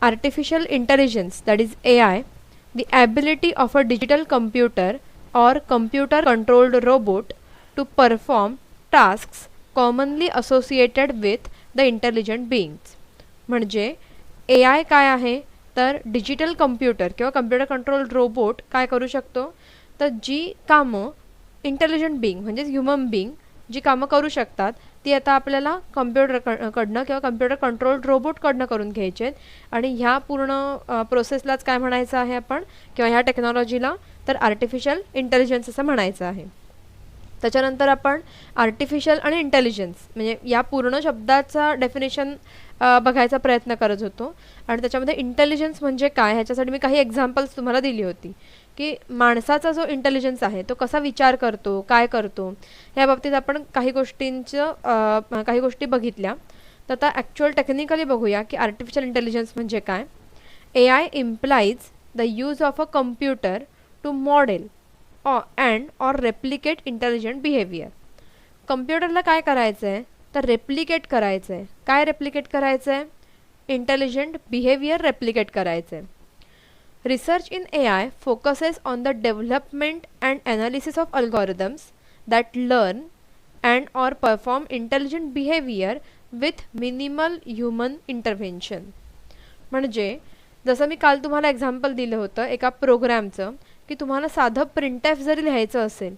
artificial intelligence, that is AI, the ability of a digital computer or computer controlled robot to perform tasks commonly associated with the intelligent beings. म्हणजे AI काय आहे तर digital computer किंवा computer control robot काय करू शकतो तर जी कामं इंटेलिजंट बिंग म्हणजेच ह्युमन बिंग जी कामं करू शकतात ती आता आपल्याला कम्प्युटरकडनं किंवा कम्प्युटर कंट्रोल रोबोटकडनं करून घ्यायचे आहेत आणि ह्या पूर्ण प्रोसेसलाच काय म्हणायचं आहे आपण किंवा ह्या टेक्नॉलॉजीला तर आर्टिफिशियल इंटेलिजन्स असं म्हणायचं आहे. त्याच्यानंतर आपण आर्टिफिशियल आणि इंटेलिजन्स म्हणजे या पूर्ण शब्दाचा डेफिनेशन बघायचा प्रयत्न करत होतो आणि त्याच्यामध्ये इंटेलिजन्स म्हणजे काय ह्याच्यासाठी मी काही एक्झाम्पल्स तुम्हाला दिली होती की माणसाचा जो इंटेलिजन्स आहे तो कसा विचार करतो काय करतो ह्या बाबतीत आपण काही गोष्टी बघितल्या. तर आता ॲक्च्युअल टेक्निकली बघूया की आर्टिफिशियल इंटेलिजन्स म्हणजे काय. AI implies the use of a computer to model or replicate intelligent behavior. कम्प्युटरला काय करायचं आहे तर रेप्लिकेट करायचं आहे. काय रेप्लिकेट करायचं आहे इंटेलिजंट बिहेवियर रेप्लिकेट करायचं आहे. Research in AI focuses on the development and analysis of algorithms that learn and or perform intelligent behavior with minimal human intervention. म्हणजे जसं मी काल तुम्हाला एक्झाम्पल दिलं होतं एका प्रोग्रॅमचं की तुम्हाला साधं प्रिंटएफ जरी लिहायचं असेल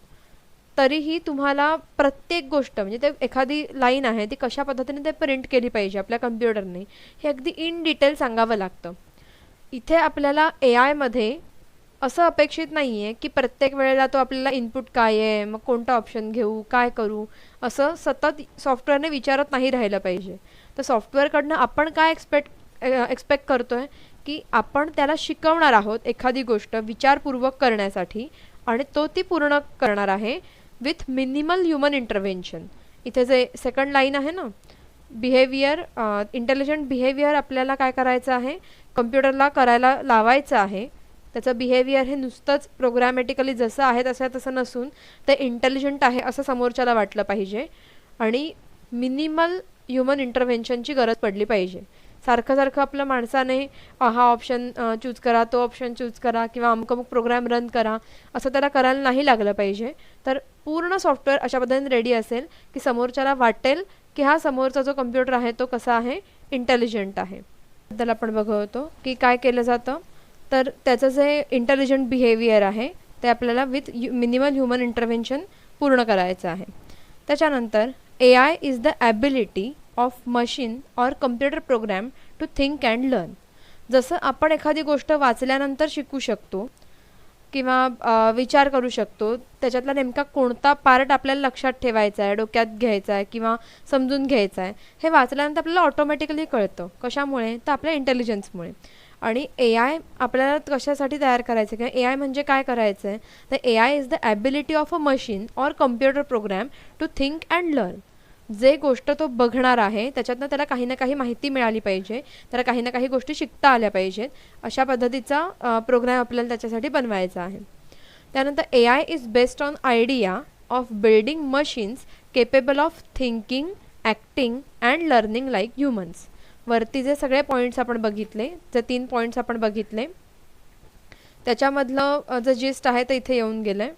तरीही तुम्हाला प्रत्येक गोष्ट म्हणजे ते एखादी लाईन आहे ती कशा पद्धतीने ते प्रिंट केली पाहिजे आपल्या कम्प्युटरने हे अगदी इन डिटेल सांगावं लागतं. इथे आपल्याला AIमध्ये असं अपेक्षित नाही आहे की प्रत्येक वेळेला तो आपल्याला इनपुट काय आहे मग कोणता ऑप्शन घेऊ काय करू असं सतत सॉफ्टवेअरने विचारत नाही राहिलं पाहिजे. तर सॉफ्टवेअरकडनं आपण काय एक्सपेक्ट करतो आहे की आपण त्याला शिकवणार आहोत एखादी गोष्ट विचारपूर्वक करण्यासाठी आणि तो ती पूर्ण करणार आहे विथ मिनिमल ह्युमन इंटरव्हेन्शन. इथे जे सेकंड लाईन आहे ना बिहेवियर इंटेलिजंट बिहेवियर आपल्याला काय करायचं आहे कम्प्युटरला करायला लावायचं आहे. त्याचं बिहेवियर हे नुसतंच प्रोग्रॅमॅटिकली जसं आहे तसं नसून ते इंटेलिजंट आहे असं समोरच्याला वाटलं पाहिजे आणि मिनिमल ह्युमन इंटरव्हेन्शनची गरज पडली पाहिजे. सारखं आपलं माणसाने हा ऑप्शन चूज करा तो ऑप्शन चूज करा किंवा अमुक प्रोग्राम रन करा असं त्याला करायला नाही लागलं पाहिजे. तर पूर्ण सॉफ्टवेअर अशा पद्धतीने रेडी असेल की समोरच्याला वाटेल की हा समोरचा जो कम्प्युटर आहे तो कसा आहे इंटेलिजंट आहे. त्याला आपण बघतो की काय केलं जातं तर त्याचं जे इंटेलिजंट बिहेवियर आहे ते आपल्याला विथ मिनिमल ह्युमन इंटरव्हेन्शन पूर्ण करायचं आहे. त्याच्यानंतर AI is the ability of machine or computer program to think and learn. जसं आपण एखादी गोष्ट वाचल्यानंतर शिकू शकतो किंवा विचार करू शकतो त्याच्यातला नेमका कोणता पार्ट आपल्याला लक्षात ठेवायचा आहे डोक्यात घ्यायचा आहे किंवा समजून घ्यायचा आहे हे वाचल्यानंतर आपल्याला ऑटोमॅटिकली कळतं. कशामुळे तर आपल्या इंटेलिजन्समुळे. आणि AI आपल्याला कशासाठी तयार करायचं किंवा AI म्हणजे काय करायचं आहे तर AI is the ability of a machine or computer program to think and learn. जे गोष्ट तो बघणार आहे त्याच्यातनं त्याला काही ना काही माहिती मिळाली पाहिजे त्याला काही ना काही गोष्टी शिकता आल्या पाहिजेत अशा पद्धतीचा प्रोग्रॅम आपल्याला त्याच्यासाठी बनवायचा आहे. त्यानंतर AI is based on idea of building machines capable of thinking acting and learning like humans. वरती जे सगळे पॉईंट्स आपण बघितले जे 3 पॉईंट्स आपण बघितले त्याच्यामधलं जे जिस्ट आहे ते इथे येऊन गेलं आहे.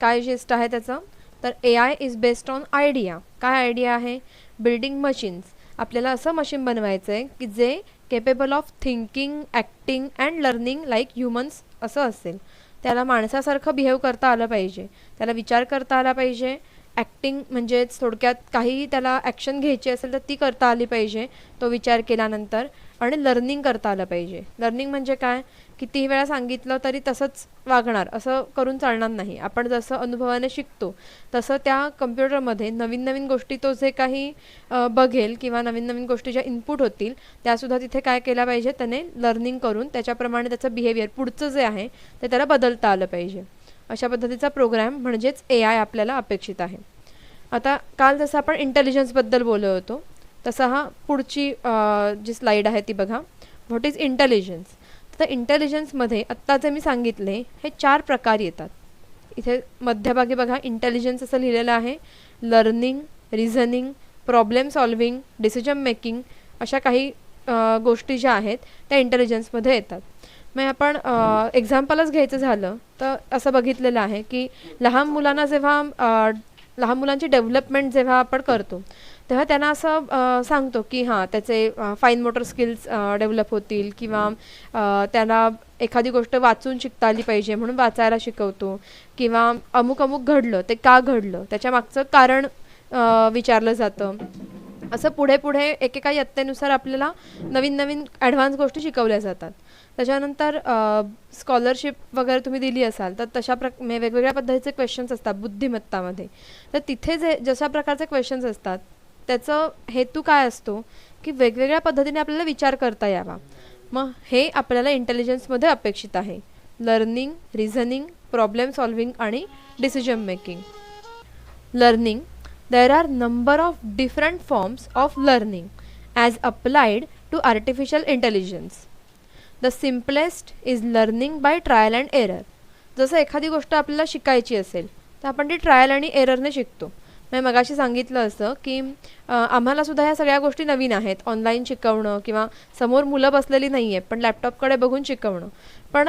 काय जिस्ट आहे त्याचं तर AI is based on idea. काय आयडिया आहे बिल्डिंग मशीन्स. आपल्याला असं मशीन बनवायचं आहे की जे capable of thinking acting and learning like humans असं असेल. त्याला माणसासारखं बिहेव करता आलं पाहिजे त्याला विचार करता आला पाहिजे. ॲक्टिंग म्हणजेच थोडक्यात काहीही त्याला ॲक्शन घ्यायची असेल तर ती करता आली पाहिजे तो विचार केल्यानंतर. आणि लर्निंग करता आलं पाहिजे. लर्निंग म्हणजे काय कितीही वेळा सांगितलं तरी तसंच वागणार असं करून चालणार नाही. आपण जसं अनुभवाने शिकतो तसं त्या कम्प्युटरमध्ये नवीन गोष्टी तो जे काही बघेल किंवा नवीन गोष्टी ज्या इनपुट होतील त्यासुद्धा तिथे काय केल्या पाहिजे त्याने लर्निंग करून त्याच्याप्रमाणे त्याचं बिहेवियर पुढचं जे आहे ते त्याला बदलता आलं पाहिजे. अशा पद्धतीचा प्रोग्रॅम म्हणजेच AI आपल्याला अपेक्षित आहे. आता काल जसं आपण इंटेलिजन्सबद्दल बोलत होतो तसा हा पुढची जी स्लाईड आहे ती बघा. What is intelligence. तर इंटेलिजन्समध्ये आत्ता जे मी सांगितले हे 4 प्रकार येतात. इथे मध्यभागी बघा इंटेलिजन्स असं लिहिलेलं आहे. Learning reasoning problem solving decision making अशा काही गोष्टी ज्या आहेत त्या इंटेलिजन्समध्ये येतात. मग आपण एक्झाम्पलच घ्यायचं झालं तर असं बघितलेलं आहे की लहान मुलांना जेव्हा लहान मुलांची डेव्हलपमेंट जेव्हा आपण करतो तेव्हा त्यांना असं सांगतो की हां त्याचे फाईन मोटर स्किल्स डेव्हलप होतील किंवा त्याला एखादी गोष्ट वाचून शिकता आली पाहिजे म्हणून वाचायला शिकवतो किंवा अमुक अमुक घडलं ते का घडलं त्याच्या मागचं कारण विचारलं जातं. असं पुढे पुढे एकेका इयत्तेनुसार आपल्याला नवीन नवीन ॲडव्हान्स गोष्टी शिकवल्या जातात. त्याच्यानंतर स्कॉलरशिप वगैरे तुम्ही दिली असाल तर तशा वेगवेगळ्या पद्धतीचे क्वेश्चन्स असतात बुद्धिमत्तामध्ये. तर तिथे जे जशा प्रकारचे क्वेश्चन्स असतात त्याचं हेतू काय असतो की वेगवेगळ्या पद्धतीने आपल्याला विचार करता यावा. मग हे आपल्याला इंटेलिजन्समध्ये अपेक्षित आहे. लर्निंग, रिझनिंग, प्रॉब्लेम सॉल्व्हिंग आणि decision making. Learning. There are number of different forms of learning as applied to artificial intelligence. The simplest is learning by trial and error. जसं एखादी गोष्ट आपल्याला शिकायची असेल तर आपण ती ट्रायल आणि एररने शिकतो. मी मगाशी सांगितलं असं की आम्हाला सुद्धा ह्या सगळ्या गोष्टी नवीन आहेत. ऑनलाईन शिकवणं किंवा समोर मुलं बसलेली नाही आहे पण लॅपटॉपकडे बघून शिकवणं. पण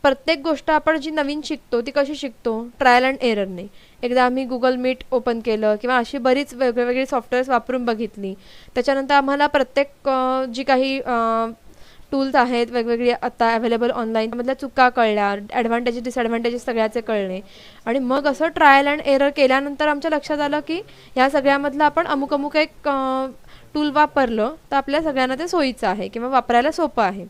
प्रत्येक गोष्ट आपण जी नवीन शिकतो ती कशी शिकतो? ट्रायल अँड एररने. एकदा आम्ही गुगल मीट ओपन केलं किंवा अशी बरीच वेगवेगळी सॉफ्टवेअर्स वापरून बघितली. त्याच्यानंतर आम्हाला प्रत्येक जी काही टूल्स आहेत वेगवेगळी आता अवेलेबल ऑनलाईन त्यामधल्या चुका कळल्या, ॲडव्हान्टेजेस डिसॲडव्हान्टेजेस सगळ्याचे कळले आणि मग असं ट्रायल अँड एरर केल्यानंतर आमच्या लक्षात आलं की ह्या सगळ्यामधलं आपण अमुक अमुक एक टूल वापरलं तर आपल्या सगळ्यांना ते सोयीचं आहे किंवा वापरायला सोपं आहे.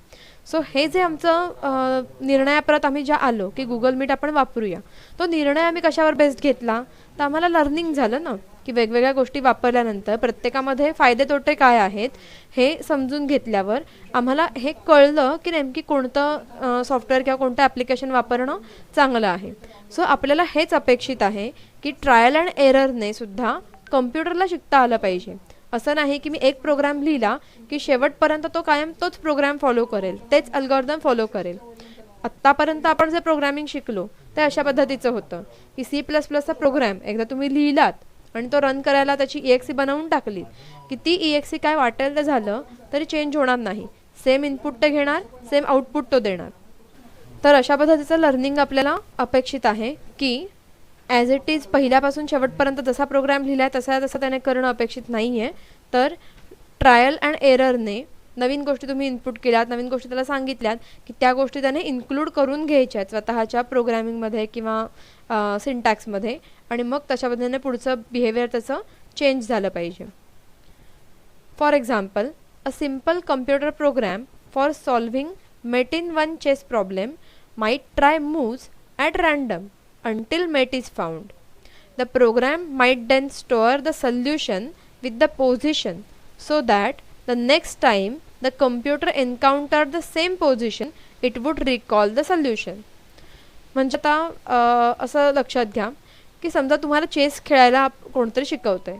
सो हे जे आमचं निर्णयाप्रत आम्ही ज्या आलो की गुगल मीट आपण वापरूया तो निर्णय आम्ही कशावर बेस्ड घेतला तर आम्हाला लर्निंग झालं ना की वेगवेगळ्या गोष्टी वापरल्यानंतर प्रत्येकामध्ये फायदे तोटे काय आहेत हे समजून घेतल्यावर आम्हाला हे कळलं की नेमकी कोणतं सॉफ्टवेअर किंवा कोणतं ॲप्लिकेशन वापरणं चांगलं आहे. सो आपल्याला हेच अपेक्षित आहे की ट्रायल अँड एररने सुद्धा कम्प्युटरला शिकता आलं पाहिजे. असं नाही की मी एक प्रोग्राम लिहिला की शेवटपर्यंत तो कायम तोच प्रोग्राम फॉलो करेल, तेच अल्गोरिदम फॉलो करेल. आत्तापर्यंत आपण जे प्रोग्रामिंग शिकलो ते अशा पद्धतीचं होतं की C++चा प्रोग्राम एकदा तुम्ही लिहिलात आणि तो रन करायला त्याची EXE बनवून टाकली की ती EXE काय वाटेल ते झालं तरी चेंज होणार नाही. सेम इनपुट ते घेणार, सेम आउटपुट तो देणार. तर अशा पद्धतीचं लर्निंग आपल्याला अपेक्षित आहे की ॲज इट इज पहिल्यापासून शेवटपर्यंत जसा प्रोग्राम लिहिला आहे तसा तसा त्याने करणं अपेक्षित नाही आहे. तर ट्रायल अँड एररने नवीन गोष्टी तुम्ही इनपुट केल्यात, नवीन गोष्टी त्याला सांगितल्यात की त्या गोष्टी त्याने इन्क्लूड करून घ्यायच्या आहेत स्वतःच्या प्रोग्रॅमिंगमध्ये किंवा सिंटॅक्समध्ये आणि मग तशा पद्धतीने पुढचं बिहेवियर त्याचं चेंज झालं पाहिजे. For example, a simple computer program for solving mate in one chess problem might try moves at random until mate is found. The program might then store the solution with the position so that the next time the computer encountered the same position it would recall the solution. म्हणजे आता असं लक्षात घ्या की समजा तुम्हाला chess खेळायला कोणतरी शिकवतंय.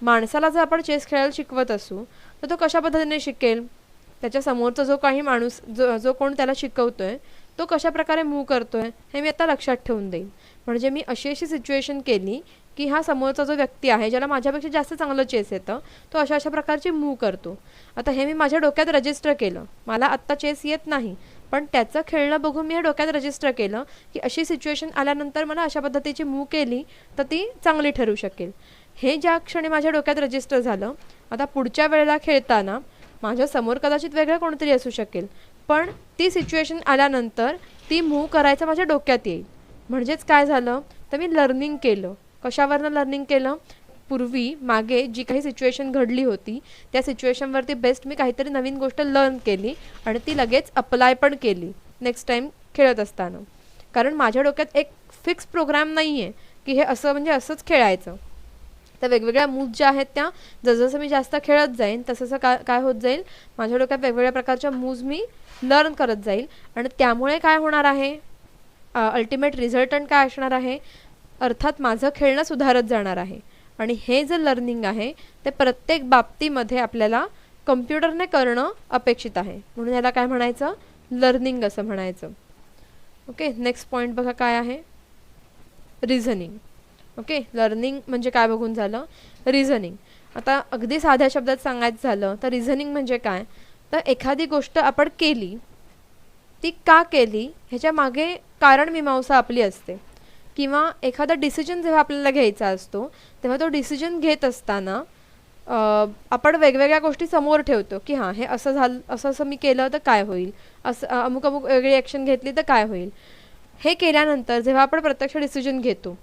माणसाला जर आपण चेस खेळायला शिकवत असू तर तो कशा पद्धतीने शिकेल? त्याच्या समोरचा जो काही माणूस जो कोण त्याला शिकवतोय तो कशा प्रकारे मूव करतोय हे मी आता लक्षात ठेवून देईन. म्हणजे मी अशी सिच्युएशन केली की हा समोरचा जो व्यक्ती आहे ज्याला माझ्यापेक्षा जास्त चांगलं चेस येतं तो अशा अशा प्रकारची मूव करतो. आता हे मी माझ्या डोक्यात रजिस्टर केलं. मला आत्ता चेस येत नाही पण त्याचं खेळणं बघून मी हे डोक्यात रजिस्टर केलं की अशी सिच्युएशन आल्यानंतर मला अशा पद्धतीची मूव केली तर ती चांगली ठरू शकेल. हे ज्या क्षणी माझ्या डोक्यात रजिस्टर झालं आता पुढच्या वेळेला खेळताना माझ्यासमोर कदाचित वेगळं कोणतरी असू शकेल पण ती सिच्युएशन आल्यानंतर ती मूव करायचं माझ्या डोक्यात येईल. म्हणजेच काय झालं तर मी लर्निंग केलं. कशावरनं लर्निंग केलं? पूर्वी मागे जी काही सिच्युएशन घडली होती त्या सिच्युएशनवरती बेस्ट मी काहीतरी नवीन गोष्ट लर्न केली आणि ती लगेच अप्लाय पण केली नेक्स्ट टाईम खेळत असताना. कारण माझ्या डोक्यात एक फिक्स प्रोग्राम नाही आहे की हे असं म्हणजे असंच खेळायचं. तर वेगवेगळ्या मूव्ज ज्या आहेत त्या जसं मी जास्त खेळत जाईन तसं काय होत जाईल माझ्या डोक्यात वेगवेगळ्या प्रकारच्या मूव्ज मी लर्न करत जाईल आणि त्यामुळे काय होणार आहे अल्टिमेट रिझल्टंट काय असणार आहे अर्थात माझं खेळणं सुधारत जाणार आहे. आणि हे जे लर्निंग आहे ते प्रत्येक बाबतीमध्ये आपल्याला कम्प्युटरने करणं अपेक्षित आहे म्हणून याला काय म्हणायचं लर्निंग असं म्हणायचं. ओके, नेक्स्ट पॉईंट बघा काय आहे रिझनिंग. ओके, लर्निंग म्हणजे काय बघून झालं रिझनिंग. आता अगदी साध्या शब्दात सांगायचं झालं तर रिझनिंग म्हणजे काय, तर एखादी गोष्ट आपण केली, ती का केली ह्याच्या मागे कारणमीमांसा आपली असते, किंवा एखादा डिसिजन जेव्हा आपल्याला घ्यायचा असतो तेव्हा तो डिसिजन घेत असताना आपण वेगवेगळ्या गोष्टी समोर ठेवतो की हां हे असं झालं, असं असं मी केलं तर काय होईल, असं अमुक अमुक वेगळी ॲक्शन घेतली तर काय होईल. हे केल्यानंतर जेव्हा आपण प्रत्यक्ष डिसिजन घेतो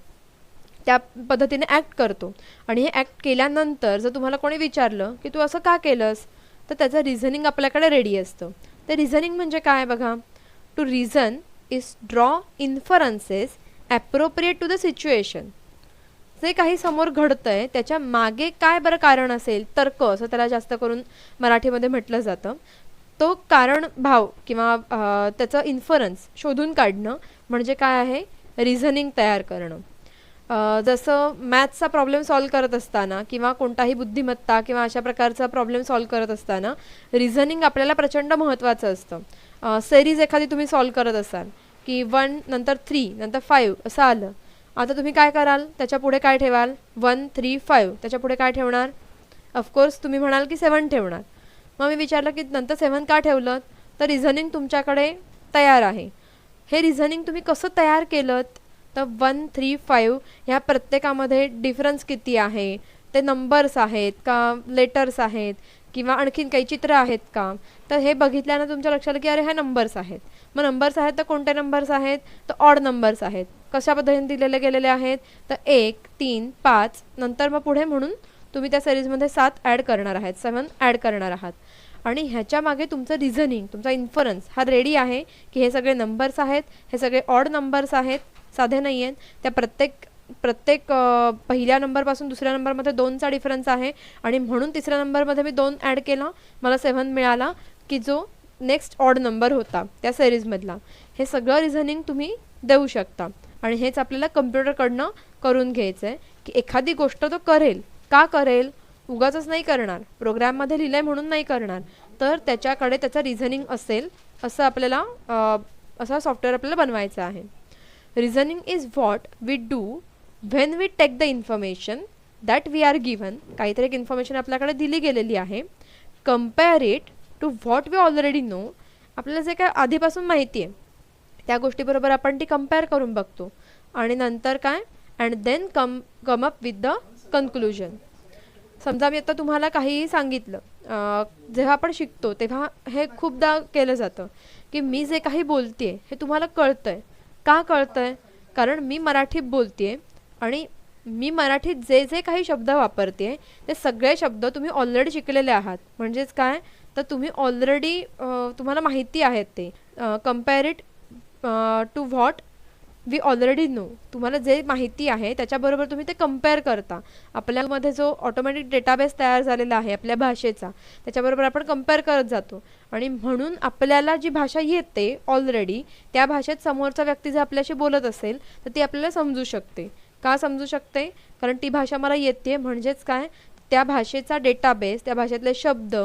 त्या पद्धतीने ॲक्ट करतो, आणि हे ॲक्ट केल्यानंतर जर तुम्हाला कोणी विचारलं की तू असं का केलंस, तर त्याचं रिझनिंग आपल्याकडे रेडी असतं. तर रिझनिंग म्हणजे काय बघा, to reason is draw inferences appropriate to the situation. जे काही समोर घडतंय त्याच्या मागे काय बरं कारण असेल, तर्क असं त्याला जास्त करून मराठीमध्ये म्हटलं जातं, तो कारण भाव किंवा त्याचं इन्फरन्स शोधून काढणं म्हणजे काय आहे, रिझनिंग तयार करणं. जसं मॅथ्सचा प्रॉब्लेम सॉल्व करत असताना किंवा कोणताही बुद्धिमत्ता किंवा अशा प्रकारचा प्रॉब्लेम सॉल्व करत असताना रिझनिंग आपल्याला प्रचंड महत्त्वाचं असतं. सेरीज एखादी तुम्ही सॉल्व करत असाल की 1 नंतर 3 नंतर 5 असं आलं, आता तुम्ही काय कराल, त्याच्या पुढे काय ठेवाल, 1 3 5, त्याच्या पुढे काय ठेवणार, ऑफकोर्स तुम्ही म्हणाल की 7 ठेवणार. मग मी विचारलं की नंतर 7 का ठेवलं, तर रिझनिंग तुमच्याकडे तयार आहे. हे रिझनिंग तुम्ही कसं तयार केलं, तर 1 3 5 ह्या प्रत्येकामध्ये डिफरन्स किती आहे, ते नंबर्स आहेत का लेटर्स आहेत किंवा आणखीन काही चित्र आहेत का, तर हे बघितल्यानं तुमच्या लक्षात आलं की अरे ह्या नंबर्स आहेत. मग नंबर्स आहेत तर कोणते नंबर्स आहेत, तर ऑड नंबर्स आहेत. कशा पद्धतीने दिलेले गेलेले आहेत, तर 1 3 5 नंतर मग पुढे म्हणून तुम्ही त्या सिरीजमध्ये 7 ॲड करणार आहात, 7 ॲड करणार आहात. आणि ह्याच्या मागे तुमचं रिझनिंग, तुमचा इन्फरन्स हा रेडी आहे की हे सगळे नंबर्स आहेत, हे सगळे ऑड नंबर्स आहेत, साधे नाही आहेत. त्या प्रत्येक पहिल्या नंबरपासून दुसऱ्या नंबरमध्ये 2चा डिफरन्स आहे, आणि म्हणून तिसऱ्या नंबरमध्ये मी 2 ॲड केला, मला 7 मिळाला, की जो नेक्स्ट ऑड नंबर होता त्या सिरीजमधला. हे सगळं रिझनिंग तुम्ही देऊ शकता, आणि हेच आपल्याला कम्प्युटरकडनं करून घ्यायचं आहे की एखादी गोष्ट तो करेल, का करेल, उगाचच नाही करणार, प्रोग्रॅममध्ये लिहिलं आहे म्हणून नाही करणार, तर त्याच्याकडे त्याचं रिझनिंग असेल असं आपल्याला असा सॉफ्टवेअर आपल्याला बनवायचं आहे. Reasoning is what we do when we take the information that we are given. काहीतरी एक इन्फॉर्मेशन आपल्याकडे दिली गेलेली आहे, compare it to what we already know. आपल्याला जे काय आधीपासून माहिती आहे त्या गोष्टीबरोबर आपण ती कम्पेअर करून बघतो, आणि नंतर काय, and then come up with the conclusion. समजा मी आता तुम्हाला काहीही सांगितलं, जेव्हा आपण शिकतो तेव्हा हे खूपदा केलं जातं की मी जे काही बोलते हे तुम्हाला कळतंय, का कळतंय, कारण मी मराठीत बोलते आणि मी मराठीत जे जे काही शब्द वापरते ते सगळे शब्द तुम्ही ऑलरेडी शिकलेले आहात. म्हणजेच काय, तर तुम्ही ऑलरेडी तुम्हाला माहिती आहेत ते. Compare it to what we already know. तुम्हाला जे माहिती आहे त्याच्याबरोबर तुम्ही ते कम्पेअर करता. आपल्यामध्ये जो ऑटोमॅटिक डेटाबेस तयार झालेला आहे आपल्या भाषेचा, त्याच्याबरोबर आपण कम्पेअर करत जातो, आणि म्हणून आपल्याला जी भाषा येते ऑलरेडी त्या भाषेत समोरचा व्यक्ती जर आपल्याशी बोलत असेल तर ती आपल्याला समजू शकते. का समजू शकते, कारण ती भाषा मला येते, म्हणजेच काय, त्या भाषेचा डेटाबेस, त्या भाषेतले शब्द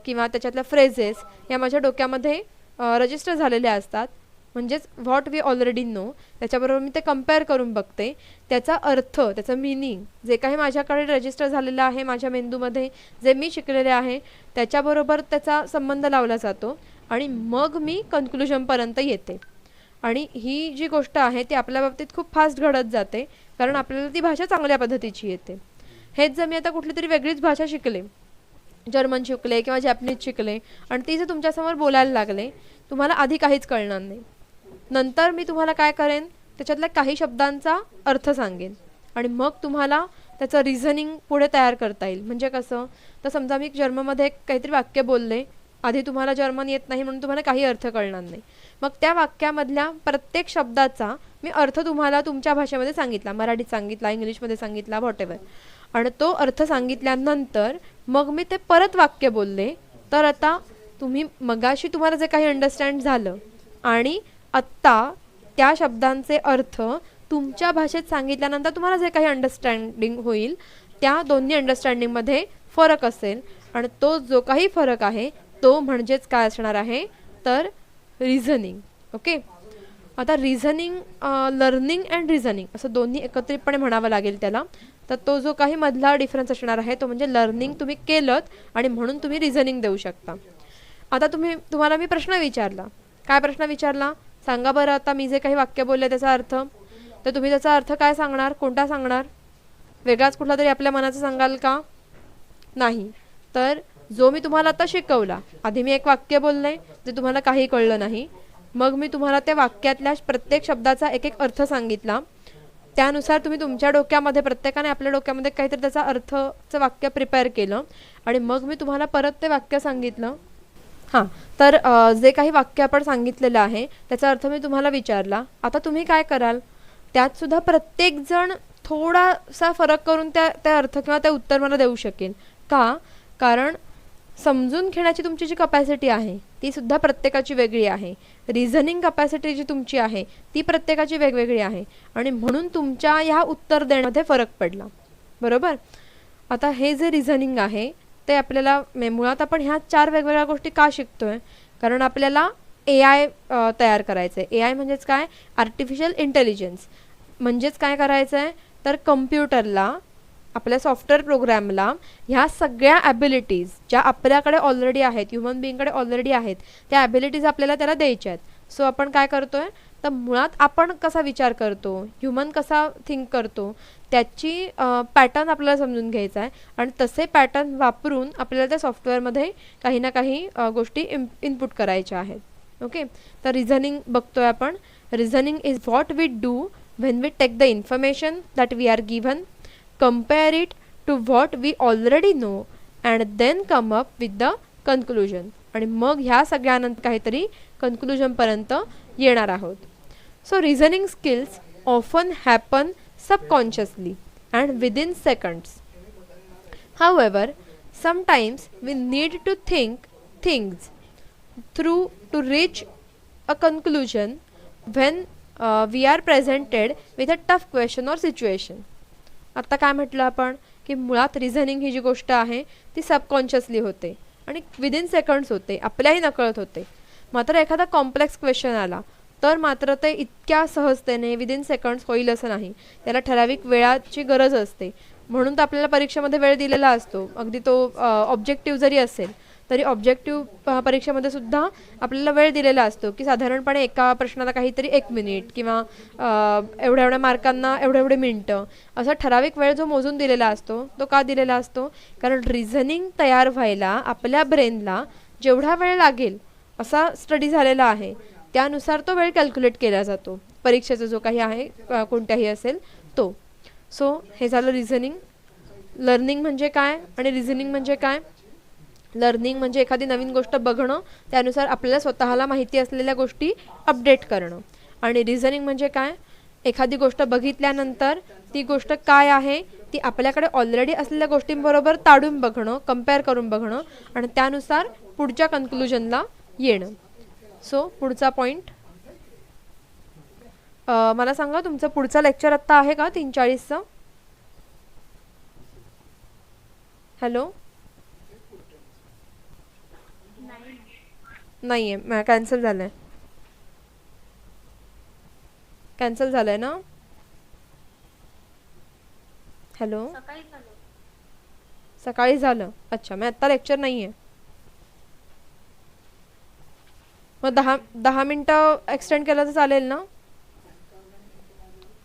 किंवा त्याच्यातल्या फ्रेजेस या माझ्या डोक्यामध्ये रजिस्टर झालेले असतात. म्हणजेच व्हॉट वी ऑलरेडी नो, त्याच्याबरोबर मी ते कम्पेअर करून बघते, त्याचा अर्थ, त्याचं मिनिंग जे काही माझ्याकडे रजिस्टर झालेलं आहे माझ्या मेंदूमध्ये, जे मी शिकलेले आहे त्याच्याबरोबर त्याचा संबंध लावला जातो, आणि मग मी कन्क्लुजनपर्यंत येते. आणि ही जी गोष्ट आहे ती आपल्या बाबतीत खूप फास्ट घडत जाते, कारण आपल्याला ती भाषा चांगल्या पद्धतीची येते. हेच जर मी आता कुठली तरी वेगळीच भाषा शिकले, जर्मन शिकले किंवा जॅपनीज शिकले, आणि ती जर तुमच्यासमोर बोलायला लागले, तुम्हाला आधी काहीच कळणार नाही. नंतर मी तुम्हाला काय करेन, त्याच्यातल्या काही शब्दांचा अर्थ सांगेन, आणि मग तुम्हाला त्याचं रिझनिंग पुढे तयार करता येईल. म्हणजे कसं, तर समजा मी जर्मनमध्ये काहीतरी वाक्य बोलले, आधी तुम्हाला जर्मन येत नाही म्हणून तुम्हाला काही अर्थ कळणार नाही, मग त्या वाक्यामधल्या प्रत्येक शब्दाचा मी अर्थ तुम्हाला तुमच्या भाषेमध्ये सांगितला, मराठीत सांगितला, इंग्लिशमध्ये सांगितला, व्हॉटेवर, आणि तो अर्थ सांगितल्यानंतर मग मी ते परत वाक्य बोलले, तर आता तुम्ही मगाशी तुम्हाला जे काही अंडरस्टँड झालं आणि आत्ता त्या शब्दांचे अर्थ तुमच्या भाषेत सांगितल्यानंतर तुम्हाला जे काही अंडरस्टँडिंग होईल, त्या दोन्ही अंडरस्टँडिंगमध्ये फरक असेल, आणि तो जो काही फरक आहे तो म्हणजेच काय असणार आहे, तर रिझनिंग. ओके, आता रिझनिंग, लर्निंग अँड रिझनिंग असं दोन्ही एकत्रितपणे म्हणावं लागेल त्याला. तर तो जो काही मधला डिफरन्स असणार आहे तो म्हणजे लर्निंग तुम्ही केलं आणि म्हणून तुम्ही रिझनिंग देऊ शकता. आता तुम्हाला मी प्रश्न विचारला. काय प्रश्न विचारला सांगा बरं. आता मी जे काही वाक्य बोलले त्याचा अर्थ, तर तुम्ही त्याचा अर्थ काय सांगणार, कोणता सांगणार, वेगळाच कुठला तरी आपल्या मनाचा सांगाल का? नाही. तर जो मी तुम्हाला आता शिकवला, आधी मी एक वाक्य बोलले जे तुम्हाला काही कळलं नाही, मग मी तुम्हाला त्या वाक्यातल्या प्रत्येक शब्दाचा एक एक अर्थ सांगितला. त्यानुसार तुम्ही तुमच्या डोक्यामध्ये, प्रत्येकाने आपल्या डोक्यामध्ये काहीतरी त्याचा अर्थचं वाक्य प्रिपेअर केलं आणि मग मी तुम्हाला परत ते वाक्य सांगितलं. हां, तर जे काही वाक्य आपण सांगितलेलं आहे त्याचा अर्थ मी तुम्हाला विचारला. आता तुम्ही काय कराल, त्यात सुद्धा प्रत्येकजण थोडासा फरक करून त्या अर्थ किंवा ते उत्तर मला देऊ शकेल. का? कारण समजून घेण्याची तुमची जी कपॅसिटी आहे ती सुद्धा प्रत्येकाची वेगळी आहे. रिझनिंग कपॅसिटी जी तुमची आहे ती प्रत्येकाची वेगवेगळी आहे आणि म्हणून तुमच्या ह्या उत्तर देण्यामध्ये फरक पडला. बरोबर. आता हे जे रिझनिंग आहे ते आपल्याला मुळात आपण ह्या 4 वेगवेगळ्या गोष्टी का शिकतोय, कारण आपल्याला AI तयार करायचं आहे. AI म्हणजेच काय, आर्टिफिशियल इंटेलिजन्स. म्हणजेच काय करायचं आहे, तर कम्प्युटरला, आपल्या सॉफ्टवेअर प्रोग्रॅमला ह्या सगळ्या ॲबिलिटीज ज्या आपल्याकडे ऑलरेडी आहेत, ह्युमन बिईंगकडे ऑलरेडी आहेत, त्या ॲबिलिटीज आपल्याला त्याला द्यायच्या आहेत. सो आपण काय करतोय, तर मुळात आपण कसा विचार करतो, ह्युमन कसा थिंक करतो, त्याची पॅटर्न आपल्याला समजून घ्यायचा आहे आणि तसे पॅटर्न वापरून आपल्याला त्या सॉफ्टवेअरमध्ये काही ना काही गोष्टी इनपुट करायच्या आहेत. ओके. तर रिझनिंग बघतोय आपण. Reasoning is what we do when we take the information that we are given, compare it to what we already know and then come up with the conclusion. आणि मग ह्या सगळ्यानंतर काहीतरी conclusion पर्यंत येणार आहोत. So reasoning skills often happen subconsciously and within seconds. However, sometimes we need to think things through to reach a conclusion when we are presented with a tough question or situation. आता काय म्हटलं आपण की मुळात reasoning ही जी गोष्ट आहे ती subconsciously होते आणि विदिन सेकंड्स होते, आपल्याही नकळत होते. मात्र एखादा कॉम्प्लेक्स क्वेश्चन आला तर मात्र ते इतक्या सहजतेने विदिन सेकंड्स होईल असं नाही. त्याला ठराविक वेळाची गरज असते. म्हणून तर आपल्याला परीक्षेमध्ये वेळ दिलेला असतो. अगदी तो ऑब्जेक्टिव्ह जरी असेल तरी ऑब्जेक्टिव्ह परीक्षेमध्ये सुद्धा आपल्याला वेळ दिलेला असतो की साधारणपणे एका प्रश्नाला काहीतरी 1 मिनिट किंवा एवढ्या एवढ्या मार्कांना एवढे मिनटं असा ठराविक वेळ जो मोजून दिलेला असतो. तो का दिलेला असतो, कारण रिझनिंग तयार व्हायला आपल्या ब्रेनला जेवढा वेळ लागेल असा स्टडी झालेला आहे, त्यानुसार तो वेळ कॅल्क्युलेट केला जातो. परीक्षेचा जो काही आहे कोणत्याही असेल तो. सो हे झालं रिझनिंग. लर्निंग म्हणजे काय आणि रिझनिंग म्हणजे काय. लर्निंग म्हणजे एखादी नवीन गोष्ट बघणं, त्यानुसार आपल्याला स्वतःला माहिती असलेल्या गोष्टी अपडेट करणं. आणि रिझनिंग म्हणजे काय, एखादी गोष्ट बघितल्यानंतर ती गोष्ट काय आहे ती आपल्याकडे ऑलरेडी असलेल्या गोष्टींबरोबर ताडून बघणं, कम्पेअर करून बघणं आणि त्यानुसार पुढच्या कन्क्लुजनला येणं. सो पुढचा पॉईंट मला सांगा, तुमचं पुढचं लेक्चर आत्ता आहे का 3:40चं? हॅलो, नाही आहे, कॅन्सल झालं आहे. कॅन्सल झालं आहे ना. हॅलो, सकाळी झालं. अच्छा, मग आत्ता लेक्चर नाही आहे. मग 10 मिनटं एक्सटेंड केलं तर चालेल ना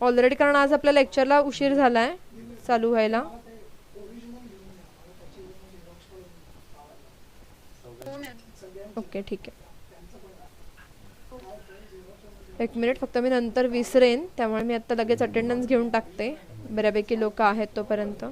ऑलरेडी, कारण आज आपल्या लेक्चरला उशीर झाला आहे चालू व्हायला. ओके, ठीक आहे. 1 मिनिट फक्त, मी नंतर विसरेन, त्यामुळे मी आत्ता लगेच अटेंडन्स घेऊन टाकते. बऱ्यापैकी लोक आहेत तोपर्यंत.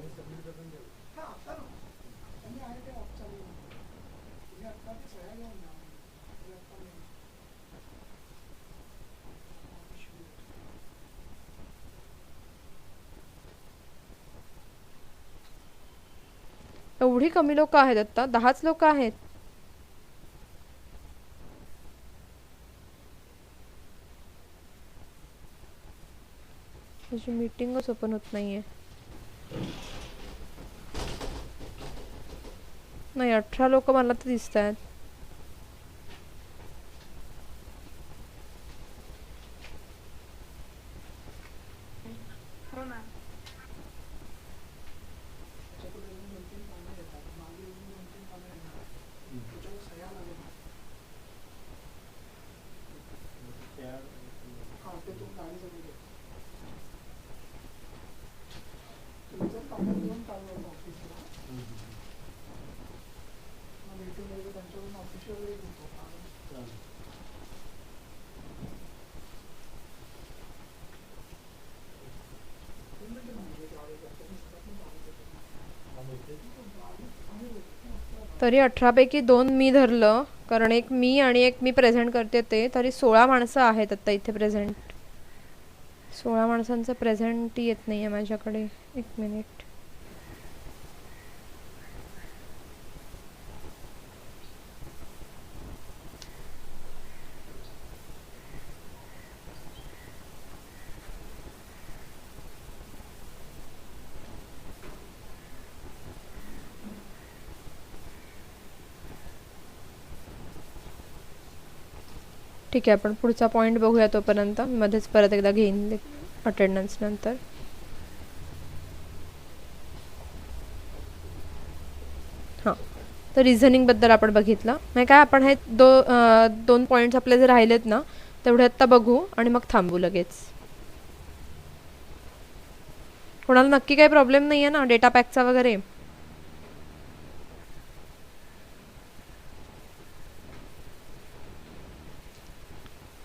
एवढी कमी लोक आहेत आत्ता, 10च लोक आहेत. त्याची मीटिंगच ओपन होत नाहीये. नाही, 18 लोक मला तर दिसत आहेत. तरी 18 पैकी 2 मी धरलं, कारण एक मी आणि एक मी प्रेझेंट करते ते. तरी 16 माणसं आहेत आता इथे प्रेझेंट. 16 माणसांचं प्रेझेंट येत नाही आहे माझ्याकडे. एक मिनिट. ठीक आहे, आपण पुढचा पॉईंट बघूया. तोपर्यंत मध्येच परत एकदा घेईन अटेंडन्स नंतर. हां, तर रिझनिंगबद्दल आपण बघितलं. म्हणजे काय, आपण हे 2 पॉईंट्स आपले जे राहिलेत ना तेवढे आत्ता बघू आणि मग थांबू लगेच. कोणाला नक्की काही प्रॉब्लेम नाही आहे ना डेटा पॅकचा वगैरे?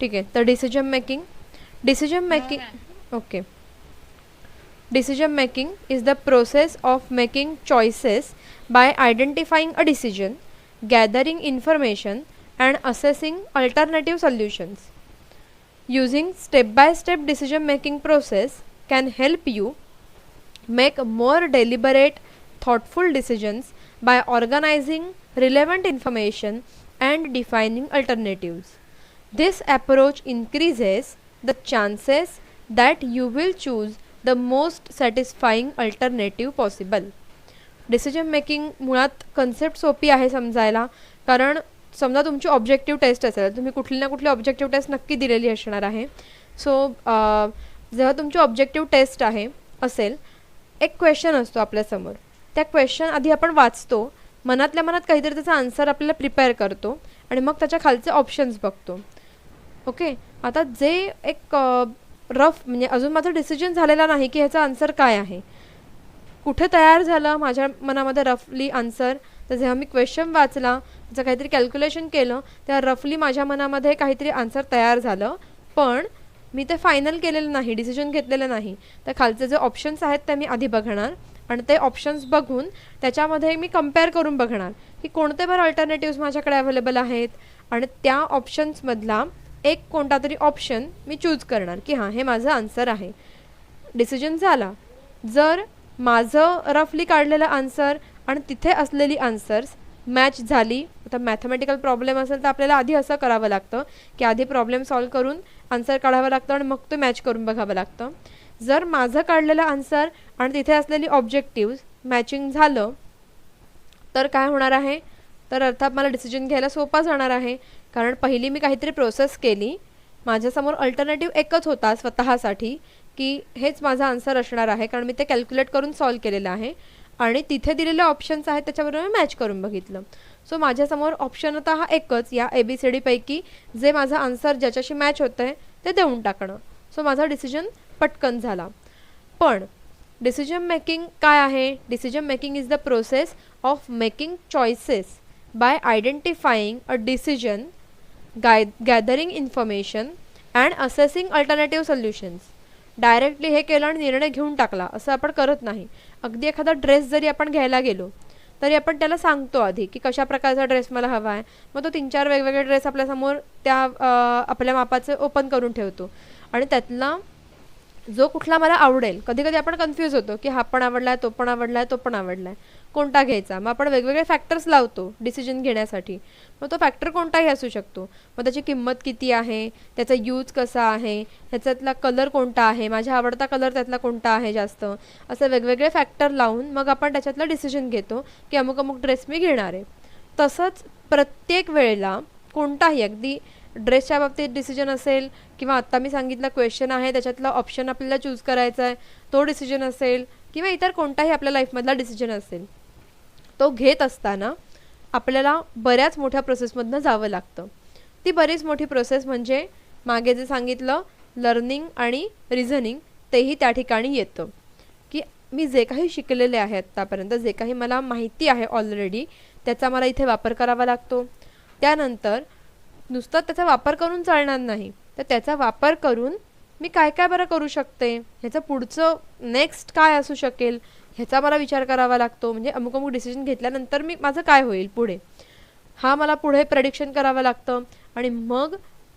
ठीक आहे. तर decision making okay. Decision making is the process of making choices by identifying a decision, gathering information, and assessing alternative solutions. Using step-by-step decision making process can help you make more deliberate, thoughtful decisions by organizing relevant information and defining alternatives. This approach increases the chances that you will choose the most satisfying alternative possible. Decision making मुळात concept सोपी आहे समजायला, कारण समजा तुमची objective taste असेल, तुम्ही कुठली ना कुठली ऑब्जेक्टिव्ह टेस्ट नक्की दिलेली असणार आहे. सो जेव्हा तुमची ऑब्जेक्टिव्ह टेस्ट आहे असेल, एक क्वेश्चन असतो आपल्यासमोर. त्या क्वेश्चन आधी आपण वाचतो, मनातल्या मनात काहीतरी त्याचा आन्सर आपल्याला प्रिपेअर करतो आणि मग त्याच्या खालचे ऑप्शन्स बघतो. ओके, आता जे एक रफ, म्हणजे अजून माझा डिसिजन झालेला नाही की ह्याचा आन्सर काय आहे, कुठे तयार झालं माझ्या मनामध्ये रफली आन्सर. तर जेव्हा मी क्वेश्चन वाचला, त्याचं काहीतरी कॅल्क्युलेशन केलं, तेव्हा रफली माझ्या मनामध्ये काहीतरी आन्सर तयार झालं, पण मी ते फायनल केलेलं नाही, डिसिजन घेतलेलं नाही. तर खालचे जे ऑप्शन्स आहेत ते मी आधी बघणार आणि ते ऑप्शन्स बघून त्याच्यामध्ये मी कम्पेअर करून बघणार की कोणते बरं अल्टरनेटिव्स माझ्याकडे अवेलेबल आहेत, आणि त्या ऑप्शन्समधला एक कोणता तरी ऑप्शन मी चूज करणार की हां, हे माझं आन्सर आहे. डिसिजन झाला. जर माझं रफली काढलेलं आन्सर आणि तिथे असलेली आन्सर्स मॅच झाली, आता मॅथमॅटिकल प्रॉब्लेम असेल तर आपल्याला आधी असं करावं लागतं की आधी प्रॉब्लेम सॉल्व्ह करून आन्सर काढावं लागतं आणि मग ते मॅच करून बघावं लागतं. जर माझं काढलेलं आन्सर आणि तिथे असलेली ऑब्जेक्टिव्ह मॅचिंग झालं तर काय होणार आहे, तर अर्थात मला डिसिजन घ्यायला सोपा जाणार आहे, कारण पहिली मी काहीतरी प्रोसेस केली, माझ्यासमोर अल्टरनेटिव्ह एकच होता स्वतःसाठी की हेच माझा आन्सर असणार आहे, कारण मी ते कॅल्क्युलेट करून सॉल्व्ह केलेलं आहे आणि तिथे दिलेले ऑप्शन्स आहेत त्याच्याबरोबर मी मॅच करून बघितलं. सो माझ्यासमोर ऑप्शन आता हा एकच, या ABCD पैकी जे माझा आन्सर ज्याच्याशी मॅच होतं आहे ते देऊन टाकणं. सो माझा डिसिजन पटकन झाला. पण डिसिजन मेकिंग काय आहे? Decision making is the process of making choices by identifying a decision, gathering information and assessing alternative solutions. Directly हे केलं आणि निर्णय घेऊन टाकला असं आपण करत नाही. अगदी एखादा ड्रेस जरी आपण घ्यायला गेलो तरी आपण त्याला सांगतो आधी की कशा प्रकारचा ड्रेस मला हवा आहे. मग तो 3-4 वेगवेगळे ड्रेस आपल्यासमोर त्या आपल्या मापाचे ओपन करून ठेवतो आणि त्यातला जो कुठला मला आवडेल, कधी कधी आपण कन्फ्यूज होतो की हा पण आवडला आहे, तो पण आवडला आहे, तो पण आवडला आहे, कोणता घ्यायचा. मग आपण वेगवेगळे फॅक्टर्स लावतो डिसिजन घेण्यासाठी. मग तो फॅक्टर कोणताही असू शकतो. मग त्याची किंमत किती आहे, त्याचा यूज कसा आहे, ह्याच्यातला कलर कोणता आहे, माझ्या आवडता कलर त्यातला कोणता आहे जास्त, असे वेगवेगळे फॅक्टर लावून मग आपण त्याच्यातलं डिसिजन घेतो की अमुक अमुक ड्रेस मी घेणार आहे. तसंच प्रत्येक वेळेला कोणताही, अगदी ड्रेसच्या बाबतीत डिसिजन असेल किंवा आत्ता मी सांगितलं क्वेश्चन आहे त्याच्यातला ऑप्शन आपल्याला चूज करायचा आहे तो डिसिजन असेल, किंवा इतर कोणताही आपल्या लाईफमधला डिसिजन असेल, तो घेत असताना आपल्याला बऱ्याच मोठ्या प्रोसेसमधनं जावं लागतं. ती बरीच मोठी प्रोसेस म्हणजे मागे जे सांगितलं लर्निंग आणि रिझनिंग, तेही त्या ठिकाणी येतं की मी जे काही शिकलेले आहे आत्तापर्यंत, जे काही मला माहिती आहे ऑलरेडी, त्याचा मला इथे वापर करावा लागतो. त्यानंतर नुसतं त्याचा वापर करून चालणार नाही, तर त्याचा वापर करून मी काय काय बरं करू शकते, ह्याचं पुढचं नेक्स्ट काय असू शकेल ह्याचा मला विचार करावा लागतो. म्हणजे अमुक अमुक डिसिजन घेतल्यानंतर मी माझं काय होईल पुढे, हा मला पुढे प्रेडिक्शन करावं लागतं. आणि मग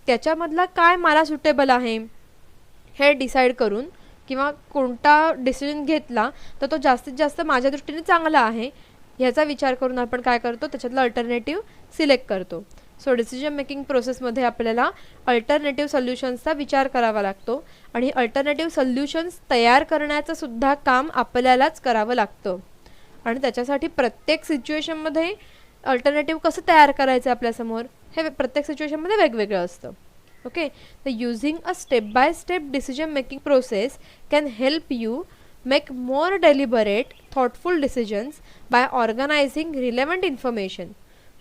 त्याच्यामधला काय मला सुटेबल आहे हे डिसाईड करून, किंवा कोणता डिसिजन घेतला तर तो जास्तीत जास्त माझ्या दृष्टीने चांगला आहे ह्याचा विचार करून आपण काय करतो, त्याच्यातला अल्टरनेटिव्ह सिलेक्ट करतो. सो डिसिजन मेकिंग प्रोसेसमध्ये आपल्याला अल्टरनेटिव्ह सोल्युशन्सचा विचार करावा लागतो आणि अल्टरनेटिव्ह सोल्युशन्स तयार करण्याचं सुद्धा काम आपल्यालाच करावं लागतं. आणि त्याच्यासाठी प्रत्येक सिच्युएशनमध्ये अल्टरनेटिव्ह कसं तयार करायचं आपल्यासमोर हे प्रत्येक सिच्युएशनमध्ये वेगवेगळं असतं. ओके, तर using a step by step decision making process can help you make more deliberate thoughtful decisions by organising relevant information.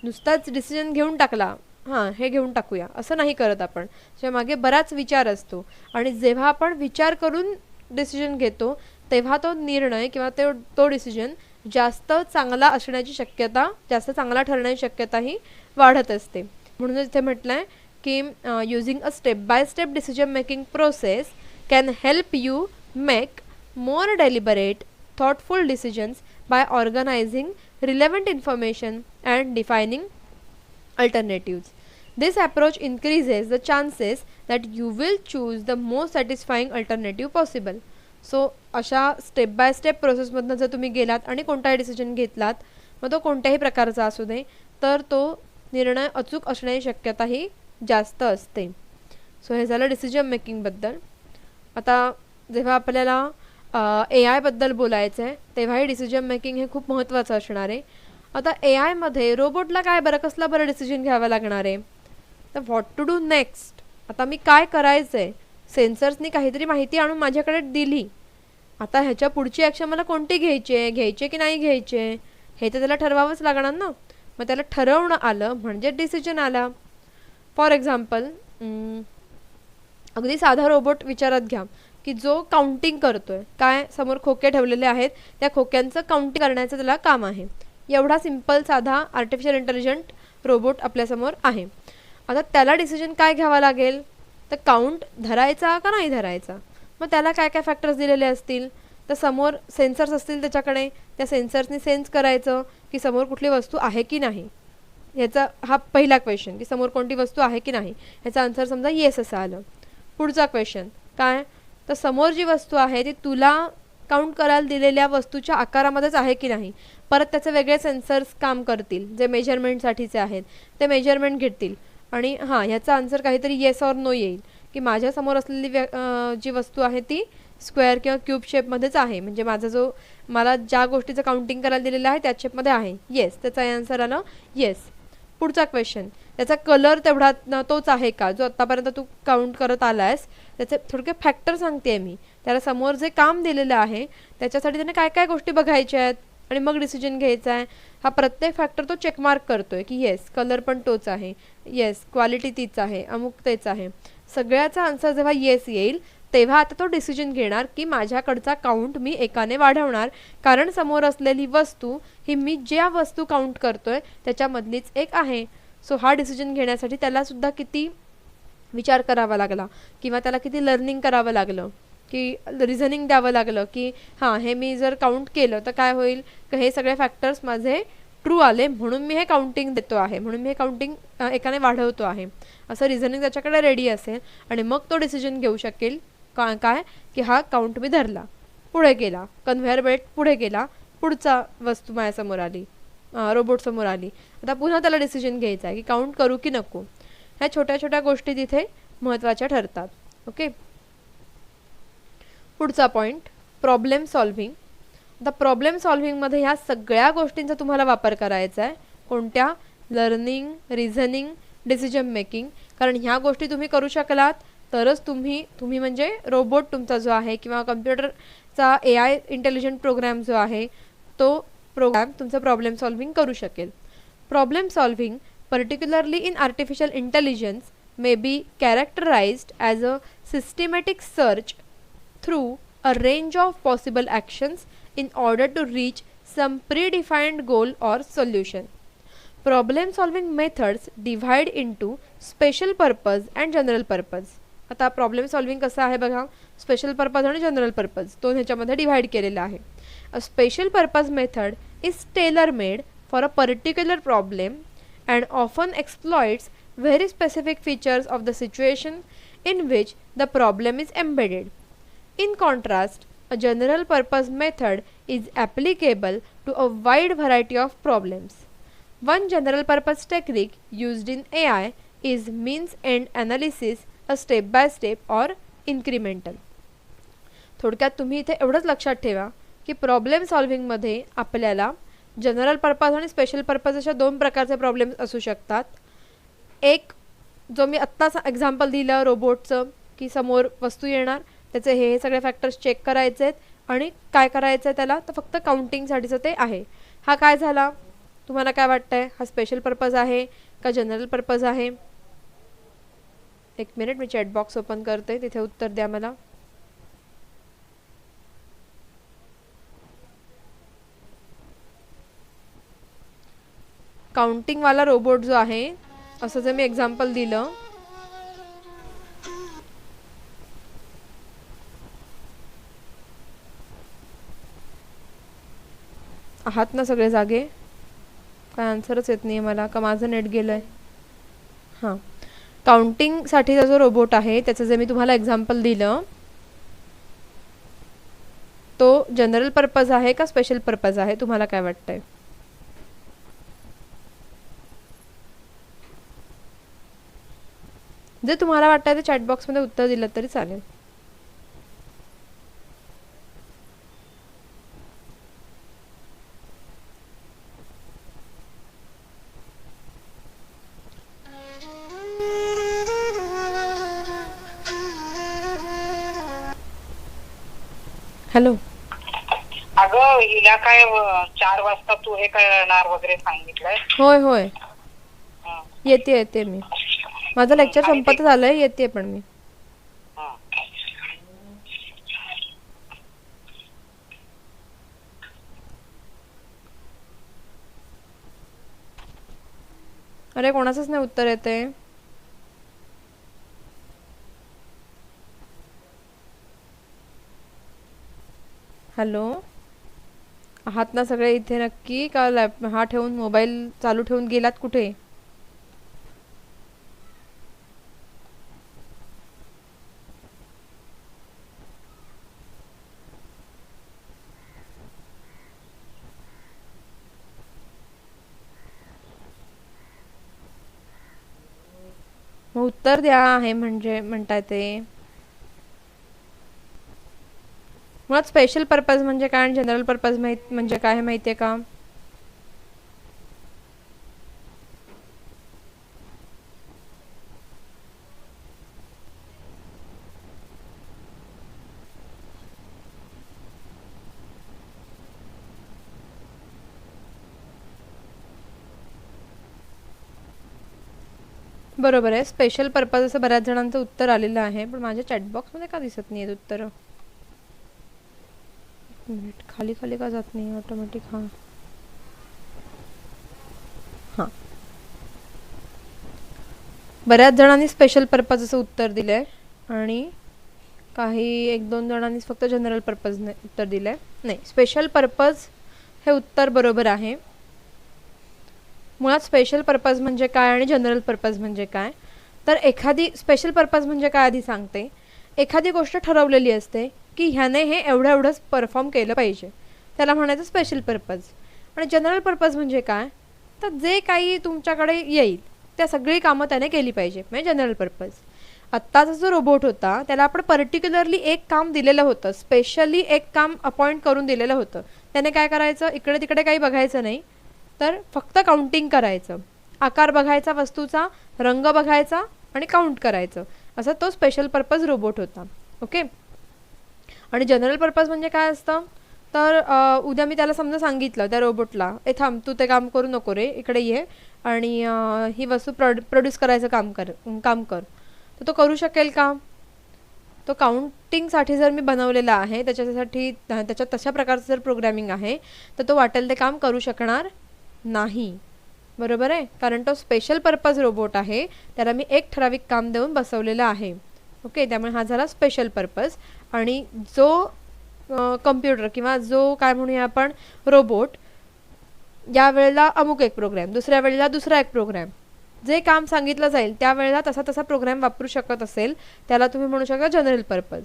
नुसताच डिसिजन घेऊन टाकला, हां हे घेऊन टाकूया असं नाही करत आपण, त्याच्या मागे बराच विचार असतो. आणि जेव्हा आपण विचार करून डिसिजन घेतो तेव्हा तो निर्णय किंवा तो डिसिजन जास्त चांगला असण्याची शक्यता, जास्त चांगला ठरण्याची शक्यता ही वाढत असते. म्हणूनच इथे म्हटलं आहे की using a step by step decision making process can help you make more deliberate, thoughtful decisions by organizing relevant information and defining alternatives. This approach increases the chances that you will choose the most satisfying alternative possible. So अशा step by step प्रोसेसमधनं जर तुम्ही गेलात आणि कोणताही decision घेतलात, मग तो कोणत्याही प्रकारचा असू दे, तर तो निर्णय अचूक असण्याची शक्यताही जास्त असते. सो हे झालं डिसिजन मेकिंगबद्दल. आता जेव्हा आपल्याला AI बद्दल बोलायचं आहे तेव्हाही डिसिजन मेकिंग हे खूप महत्त्वाचं असणार आहे. आता AI मध्ये रोबोटला काय बरं कसला बरं डिसिजन घ्यावा लागणार आहे, तर व्हॉट टू डू नेक्स्ट. आता मी काय करायचं आहे, सेन्सर्सनी काहीतरी माहिती आणून माझ्याकडे दिली, आता ह्याच्या पुढची ॲक्शन मला कोणती घ्यायची की नाही घ्यायची हे तर त्याला ठरवावंच लागणार ना. मग त्याला ठरवणं आलं म्हणजे डिसिजन आला. फॉर एक्झाम्पल अगदी साधा रोबोट विचारात घ्या की जो काउंटिंग करतोय, काय समोर खोके ठेवलेले आहेत त्या खोक्यांचं काउंटिंग करण्याचं त्याला काम आहे. एवढा सिंपल साधा आर्टिफिशियल इंटेलिजंट रोबोट आपल्यासमोर आहे. आता त्याला डिसिजन काय घ्यावा लागेल, तर काउंट धरायचा का नाही धरायचा. मग त्याला काय काय फॅक्टर्स दिलेले असतील, तर समोर सेन्सर्स असतील त्याच्याकडे, त्या सेन्सर्सनी सेन्स करायचं की समोर कुठली वस्तू आहे की नाही. ह्याचा हा पहिला क्वेश्चन की समोर कोणती वस्तू आहे की नाही, ह्याचा आन्सर समजा येस असं आलं. पुढचा क्वेश्चन काय, तर समोर जी वस्तू आहे ती तुला काउंट करायला दिलेल्या वस्तूच्या आकारामध्येच आहे की नाही. परत त्याचे वेगळे सेन्सर्स काम करतील जे मेजरमेंटसाठीचे आहेत, ते मेजरमेंट घेतील आणि हां ह्याचा आन्सर काहीतरी येस ऑर नो येईल की माझ्यासमोर असलेली जी वस्तू आहे ती स्क्वेअर किंवा क्यूब शेपमध्येच आहे, म्हणजे माझा मला ज्या गोष्टीचं काउंटिंग करायला दिलेलं आहे त्याच शेपमध्ये आहे. येस, त्याचा आन्सर आलं येस. पुढचा क्वेश्चन, त्याचा कलर तेवढा तोच आहे का जो आत्तापर्यंत तू काउंट करत आला आहेस. त्याचे थोडके फॅक्टर सांगते मी, त्याला समोर जे काम दिलेलं आहे त्याच्यासाठी त्याने काय काय गोष्टी बघायच्या आहेत आणि मग डिसिजन घ्यायचा आहे. हा प्रत्येक फॅक्टर तो चेकमार्क करतोय की येस कलर पण तोच आहे, येस क्वालिटी तीच आहे, अमुक तेच आहे. सगळ्याचा आन्सर जेव्हा येस येईल तेव्हा आता तो डिसिजन घेणार की माझ्याकडचा काउंट मी एकाने वाढवणार, कारण समोर असलेली वस्तू ही मी ज्या वस्तू काउंट करतोय त्याच्यामधलीच एक आहे. सो हा डिसिजन घेण्यासाठी त्याला सुद्धा किती विचार करावा लागला किंवा त्याला किती लर्निंग करावं लागलं, की रिझनिंग द्यावं लागलं की हां हे मी जर काउंट केलं तर काय होईल, की हे सगळे फॅक्टर्स माझे ट्रू आले म्हणून मी हे काउंटिंग देतो आहे, म्हणून मी हे काउंटिंग एकाने वाढवतो आहे, असं रिझनिंग त्याच्याकडे रेडी असेल आणि मग तो डिसिजन घेऊ शकेल काय की हा काउंट मी धरला. पुढे गेला, कन्व्हेअर बेल्ट पुढे गेला, पुढचा वस्तू माझ्यासमोर आली, रोबोट समोर आली. आता पुन्हा त्याला डिसिजन घ्यायचा आहे की काउंट करू की नको. ह्या छोट्या छोट्या गोष्टी तिथे महत्त्वाच्या ठरतात. ओके, पुढचा पॉईंट प्रॉब्लेम सॉल्व्हिंग. आता प्रॉब्लेम सॉल्व्हिंगमध्ये ह्या सगळ्या गोष्टींचा तुम्हाला वापर करायचा आहे. कोणत्या, लर्निंग, रिझनिंग, डिसिजन मेकिंग. कारण ह्या गोष्टी तुम्ही करू शकलात तरच तुम्ही म्हणजे रोबोट तुमचा जो आहे किंवा कम्प्युटरचा AI इंटेलिजंट प्रोग्राम जो आहे तो प्रोग्राम तुमचं प्रॉब्लेम सॉल्व्हिंग करू शकेल. Problem solving particularly in artificial intelligence may be characterized as a systematic search through a range of possible actions in order to reach some predefined goal or solution. Problem solving methods divide into special purpose and general purpose. आता problem solving कसं आहे बघा, special purpose आणि general purpose दोन ह्याच्यामध्ये divide केलेलं आहे. A special purpose method is tailor made for a particular problem and often exploits very specific features of the situation in which the problem is embedded. In contrast, a general purpose method is applicable to a wide variety of problems. One general purpose technique used in AI is means end analysis, a step by step or incremental. थोडक्यात तुम्ही इथे एवढंच लक्षात ठेवा की problem सॉल्विंगमध्ये आपल्याला general purpose आणि special purpose अशा दोन प्रकारचे प्रॉब्लेम्स असू शकतात. एक जो मी आत्ताच एक्झाम्पल दिलं रोबोटचं, की समोर वस्तू येणार, त्याचे हे सगळे फॅक्टर्स चेक करायचे आहेत आणि काय करायचं आहे त्याला, तर फक्त काउंटिंगसाठीचं ते आहे. हा काय झाला, तुम्हाला काय वाटतंय, हा स्पेशल पर्पज आहे का जनरल पर्पज आहे? एक मिनिट, मी चॅट बॉक्स ओपन करते, तिथे उत्तर द्या मला. काउंटिंगवाला रोबोट जो आहे, असं जे मी एक्झाम्पल दिलं, आहात ना सगळे जागे? काय आन्सरच येत नाही मला, का माझं नेट गेलं आहे? हां, काउंटिंगसाठीचा जो रोबोट आहे त्याचं जे मी तुम्हाला एक्झाम्पल दिलं, तो जनरल पर्पज आहे का स्पेशल पर्पज आहे, तुम्हाला काय वाटतंय? जे तुम्हाला वाटतं ते चॅट बॉक्समध्ये उत्तर दिलं तरी चालेल. हॅलो. अगं हिला काय 4 वाजता तू हे करणार वगैरे सांगितलंय? होय होय, येते मी. माझं लेक्चर संपत झालंय, येते पण मी. अरे कोणाचंच नाही उत्तर येते. हॅलो, आहात ना सगळे इथे नक्की, का हा ठेवून मोबाईल चालू ठेवून गेलात कुठे? मग उत्तर द्या, आहे म्हणजे म्हणताय ते. मुळात स्पेशल पर्पज म्हणजे काय आणि जनरल पर्पज म्हणजे काय हे माहिती आहे का? बरोबर आहे, स्पेशल पर्पज असं बऱ्याच जणांचं उत्तर आलेलं आहे, पण माझ्या चॅटबॉक्समध्ये का दिसत नाही आहेत उत्तरं? मिनिट, खाली खाली का जात नाही ऑटोमॅटिक? हां हां, बऱ्याच जणांनी स्पेशल पर्पज असं उत्तर दिलं आहे आणि काही 1-2 जणांनीच फक्त जनरल पर्पजने उत्तर दिलं आहे. नाही, स्पेशल पर्पज हे उत्तर बरोबर आहे. मुळात स्पेशल पर्पज म्हणजे काय आणि जनरल पर्पज म्हणजे काय, तर एखादी स्पेशल पर्पज म्हणजे काय आधी सांगते. एखादी गोष्ट ठरवलेली असते की ह्याने हे एवढंच परफॉर्म केलं पाहिजे, त्याला म्हणायचं स्पेशल पर्पज. आणि जनरल पर्पज म्हणजे काय, तर जे काही तुमच्याकडे येईल त्या सगळी कामं त्याने केली पाहिजे, म्हणजे जनरल पर्पज. आत्ताचा जो रोबोट होता त्याला आपण पर्टिक्युलरली एक काम दिलेलं होतं, स्पेशली एक काम अपॉइंट करून दिलेलं होतं. त्याने काय करायचं, इकडे तिकडे काही बघायचं नाही, तर फक्त काउंटिंग करायचं, आकार बघायचा वस्तूचा, रंग बघायचा आणि काउंट करायचं, असा तो स्पेशल पर्पज रोबोट होता. ओके. आणि जनरल पर्पज म्हणजे काय असतं, तर उद्या मी त्याला समजा सांगितलं त्या रोबोटला, ए थांब, तू ते काम करू नको रे, इकडे ये आणि ही वस्तू प्रोड्यूस करायचं काम कर, तर तो करू शकेल का? तो काउंटिंगसाठी जर मी बनवलेला आहे, त्याच्यात तशा प्रकारचं जर प्रोग्रॅमिंग आहे, तर तो वाटेल ते काम करू शकणार नाही. बरोबर आहे, कारण तो स्पेशल पर्पज रोबोट आहे, त्याला मी एक ठराविक काम देऊन बसवलेलं आहे. ओके, त्यामुळे हा झाला स्पेशल पर्पज. आणि जो कम्प्युटर किंवा जो काय म्हणूया आपण रोबोट, या वेळेला अमुक एक प्रोग्रॅम, दुसऱ्या वेळेला दुसरा एक प्रोग्रॅम, जे काम सांगितलं जाईल त्यावेळेला तसा तसा प्रोग्रॅम वापरू शकत असेल, त्याला तुम्ही म्हणू शकता जनरल पर्पज.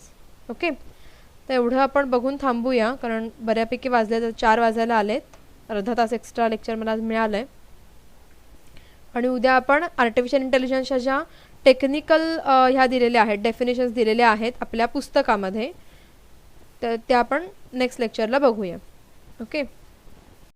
ओके, तर एवढं आपण बघून थांबूया, कारण बऱ्यापैकी वाजले, तर 4 वाजायला आलेत. अर्धा तास एक्स्ट्रा लेक्चर मला आज मिळालं आहे. आणि उद्या आपण आर्टिफिशियल इंटेलिजन्सच्या ज्या टेक्निकल ह्या दिलेल्या आहेत, डेफिनेशन्स दिलेल्या आहेत आपल्या पुस्तकामध्ये, तर त्या आपण नेक्स्ट लेक्चरला बघूया. ओके.